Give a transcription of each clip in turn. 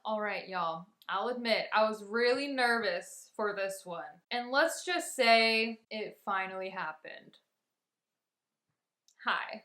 All right, y'all. I'll admit, I was really nervous for this one. And let's just say it finally happened. Hi.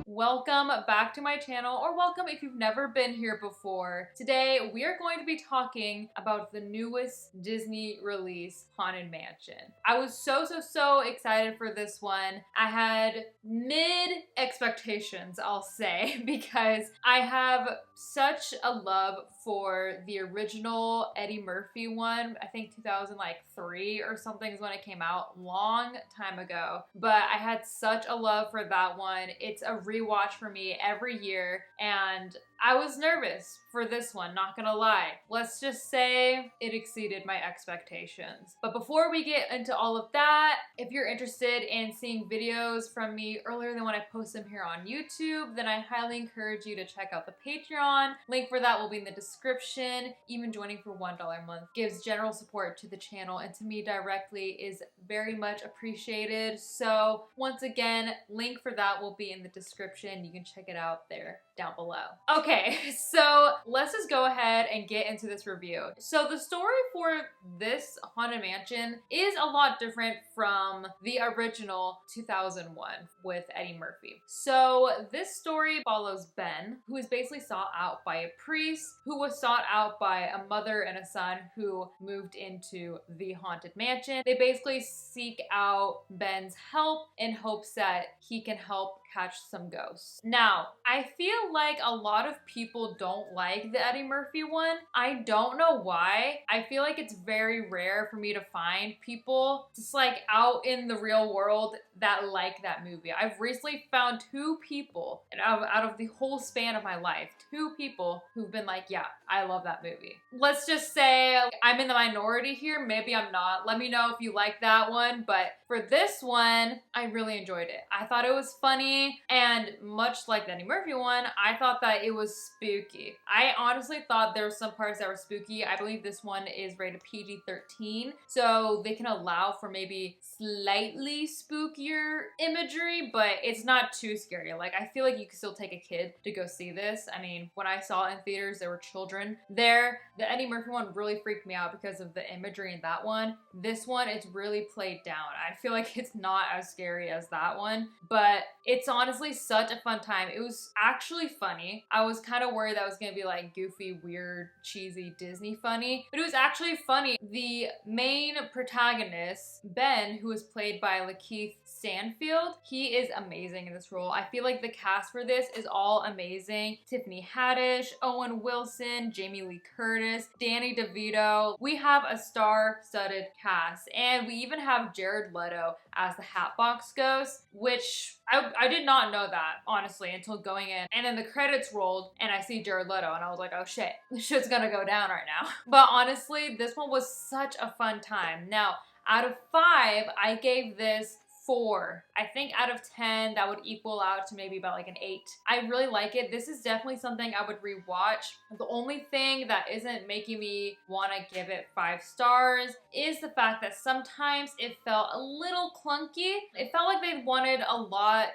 Welcome back to my channel, or welcome if you've never been here before. Today, we are going to be talking about the newest Disney release, Haunted Mansion. I was so excited for this one. I had mid expectations, I'll say, because I have such a love for the original Eddie Murphy one. I think 2003 or something is when it came out, long time ago. But I had such a love for that one. It's a rewatch for me every year, and I was nervous for this one, not gonna lie. Let's just say it exceeded my expectations. But before we get into all of that, if you're interested in seeing videos from me earlier than when I post them here on YouTube, then I highly encourage you to check out the Patreon. Link for that will be in the description. Even joining for $1 a month gives general support to the channel and to me directly is very much appreciated. So once again, link for that will be in the description. You can check it out there down below. Okay, so let's just go ahead and get into this review. So the story for this Haunted Mansion is a lot different from the original 2001 with Eddie Murphy. So this story follows Ben, who is basically sought out by a priest, who was sought out by a mother and a son who moved into the Haunted Mansion. They basically seek out Ben's help in hopes that he can help catch some ghosts. Now, I feel like a lot of people don't like the Eddie Murphy one. I don't know why. I feel like it's very rare for me to find people just like out in the real world that like that movie. I've recently found two people out of the whole span of my life, two people who've been like, yeah, I love that movie. Let's just say I'm in the minority here. Maybe I'm not. Let me know if you like that one. But for this one, I really enjoyed it. I thought it was funny, and much like the Eddie Murphy one, I thought that it was spooky. I honestly thought there were some parts that were spooky. I believe this one is rated PG-13, so they can allow for maybe slightly spookier imagery, but it's not too scary. Like, I feel like you could still take a kid to go see this. I mean, when I saw it in theaters, there were children there. The Eddie Murphy one really freaked me out because of the imagery in that one. This one, it's really played down. I feel like it's not as scary as that one, but it's honestly such a fun time. It was actually funny. I was kind of worried that it was gonna be like goofy, weird, cheesy Disney funny, but it was actually funny. The main protagonist, Ben, who was played by Lakeith Stanfield, he is amazing in this role. I feel like the cast for this is all amazing. Tiffany Haddish, Owen Wilson, Jamie Lee Curtis, Danny DeVito. We have a star-studded cast, and we even have Jared Leto as the Hatbox Ghost, which I did not know that, honestly, until going in. And then the credits rolled, and I see Jared Leto, and I was like, oh shit, this shit's gonna go down right now. But honestly, this one was such a fun time. Now, out of 5, I gave this 4. I think out of 10, that would equal out to maybe about like an 8. I really like it. This is definitely something I would rewatch. The only thing that isn't making me want to give it 5 stars is the fact that sometimes it felt a little clunky. It felt like they wanted a lot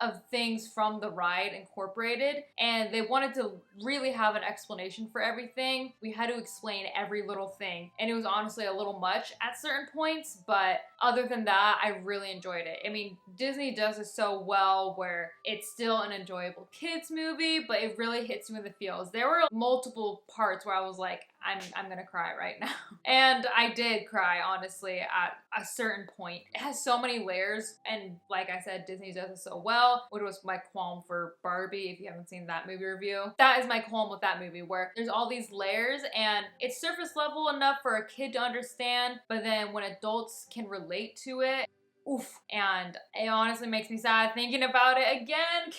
of things from the ride incorporated, and they wanted to really have an explanation for everything. We had to explain every little thing, and it was honestly a little much at certain points, but other than that, I really enjoyed it. I mean, Disney does it so well where it's still an enjoyable kids movie, but it really hits you in the feels. There were multiple parts where I was like, I'm gonna cry right now. And I did cry, honestly, at a certain point. It has so many layers, and like I said, Disney does it so well, which was my qualm for Barbie, if you haven't seen that movie review. That is my qualm with that movie, where there's all these layers, and it's surface level enough for a kid to understand, but then when adults can relate to it, oof. And it honestly makes me sad thinking about it again.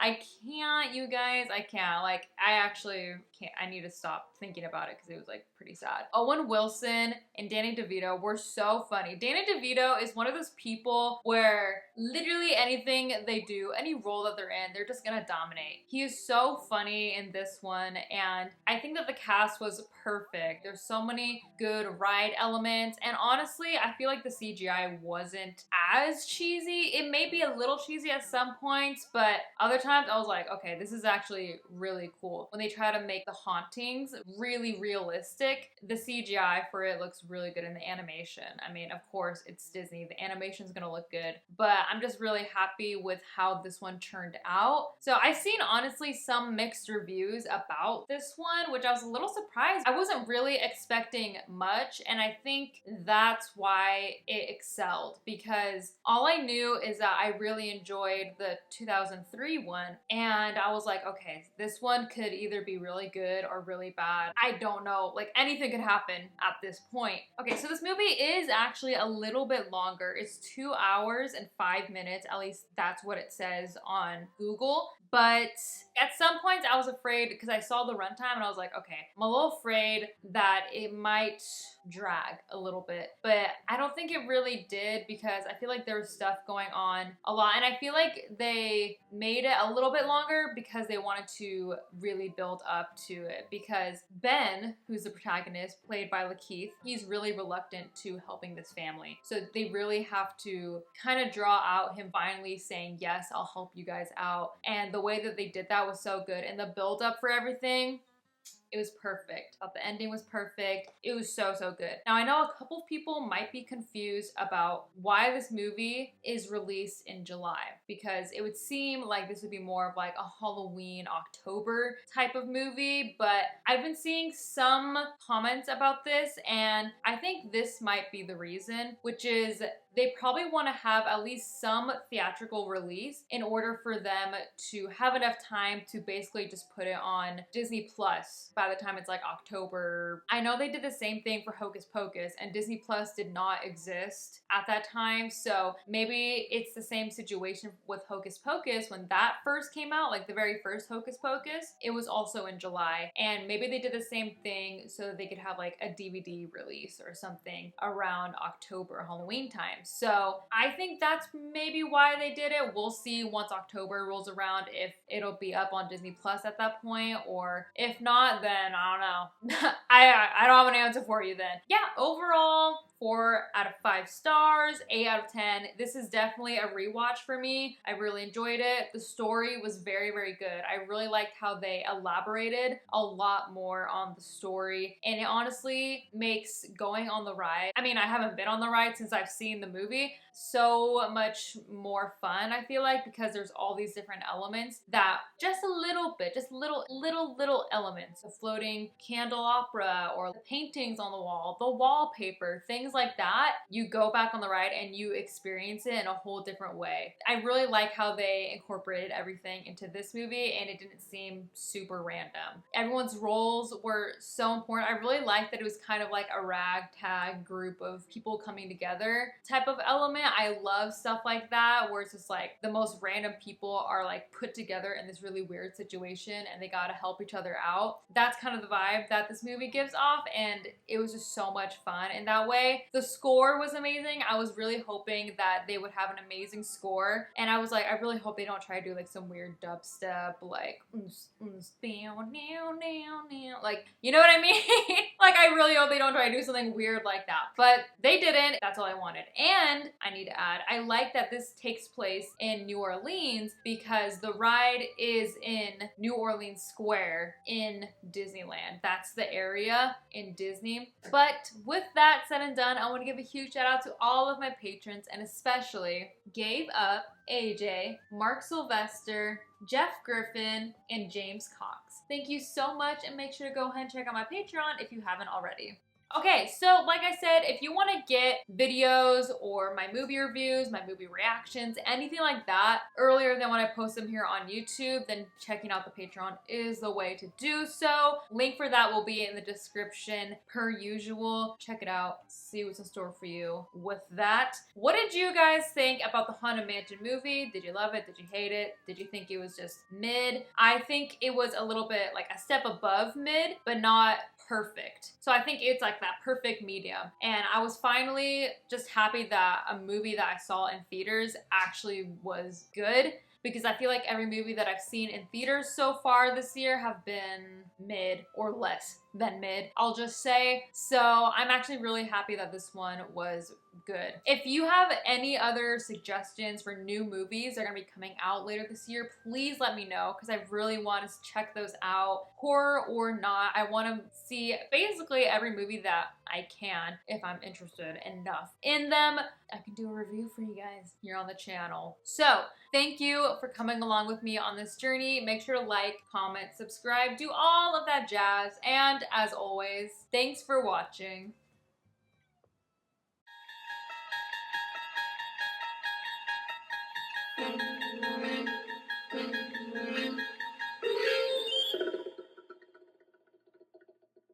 I can't, you guys. I can't. Like, I actually can't. I need to stop thinking about it because it was like pretty sad. Owen Wilson and Danny DeVito were so funny. Danny DeVito is one of those people where literally anything they do, any role that they're in, they're just gonna dominate. He is so funny in this one, and I think that the cast was perfect. There's so many good ride elements, and honestly, I feel like the CGI wasn't as cheesy. It may be a little cheesy at some points, but other times I was like, okay, this is actually really cool. When they try to make the hauntings really realistic, the CGI for it looks really good in the animation. I mean, of course, it's Disney. The animation is gonna look good, but I'm just really happy with how this one turned out. So I've seen honestly some mixed reviews about this one, which I was a little surprised. I wasn't really expecting much, and I think that's why it excelled, because all I knew is that I really enjoyed the 2003 one, and I was like, okay, this one could either be really good or really bad. I don't know, like anything could happen at this point. Okay, so this movie is actually a little bit longer. It's 2 hours and 5 minutes, at least that's what it says on Google. But at some points I was afraid, because I saw the runtime and I was like, okay, I'm a little afraid that it might drag a little bit. But I don't think it really did, because I feel like there was stuff going on a lot. And I feel like they made it a little bit longer because they wanted to really build up to it. Because Ben, who's the protagonist, played by Lakeith, he's really reluctant to helping this family. So they really have to kind of draw out him finally saying, yes, I'll help you guys out. And the way that they did that was so good. And the build up for everything, it was perfect. I thought the ending was perfect. It was so, so good. Now, I know a couple of people might be confused about why this movie is released in July, because it would seem like this would be more of like a Halloween, October type of movie, but I've been seeing some comments about this, and I think this might be the reason, which is they probably want to have at least some theatrical release in order for them to have enough time to basically just put it on Disney Plus by the time it's like October. I know they did the same thing for Hocus Pocus, and Disney Plus did not exist at that time, so maybe it's the same situation with Hocus Pocus. When that first came out, like the very first Hocus Pocus, it was also in July, and maybe they did the same thing so that they could have like a DVD release or something around October, Halloween time. So I think that's maybe why they did it. We'll see once October rolls around if it'll be up on Disney Plus at that point, or if not, then I don't know. I don't have an answer for you then. Yeah, overall, 4 out of 5 stars, 8 out of 10. This is definitely a rewatch for me. I really enjoyed it. The story was very, very good. I really liked how they elaborated a lot more on the story, and it honestly makes going on the ride, I mean, I haven't been on the ride since I've seen the movie, so much more fun, I feel like, because there's all these different elements that just a little bit, just little elements, the floating candelabra or the paintings on the wall, the wallpaper, things like that. You go back on the ride and you experience it in a whole different way. I really like how they incorporated everything into this movie, and it didn't seem super random. Everyone's roles were so important. I really liked that it was kind of like a ragtag group of people coming together type of element. I love stuff like that, where it's just like the most random people are like put together in this really weird situation and they gotta help each other out. That's kind of the vibe that this movie gives off, and it was just so much fun in that way. The score was amazing. I was really hoping that they would have an amazing score, and I was like, I really hope they don't try to do like some weird dubstep, like like, you know what I mean? Like, I really hope they don't try to do something weird like that, but they didn't. That's all I wanted. And I need to add, I like that this takes place in New Orleans, because the ride is in New Orleans Square in Disneyland. That's the area in Disney. But with that said and done, I want to give a huge shout out to all of my patrons, and especially Gave Up, AJ, Mark Sylvester, Jeff Griffin, and James Cox. Thank you so much, and make sure to go ahead and check out my Patreon if you haven't already. Okay, so like I said, if you want to get videos or my movie reviews, my movie reactions, anything like that earlier than when I post them here on YouTube, then checking out the Patreon is the way to do so. Link for that will be in the description per usual. Check it out, see what's in store for you with that. What did you guys think about the Haunted Mansion movie? Did you love it? Did you hate it? Did you think it was just mid? I think it was a little bit like a step above mid, but not perfect. So I think it's like that perfect medium. And I was finally just happy that a movie that I saw in theaters actually was good, because I feel like every movie that I've seen in theaters so far this year have been mid or less than mid, I'll just say. So I'm actually really happy that this one was good. If you have any other suggestions for new movies that are gonna be coming out later this year, please let me know, because I really want to check those out, horror or not. I want to see basically every movie that I can, if I'm interested enough in them. I can do a review for you guys here on the channel. So thank you for coming along with me on this journey. Make sure to like, comment, subscribe, do all of that jazz. And as always, thanks for watching.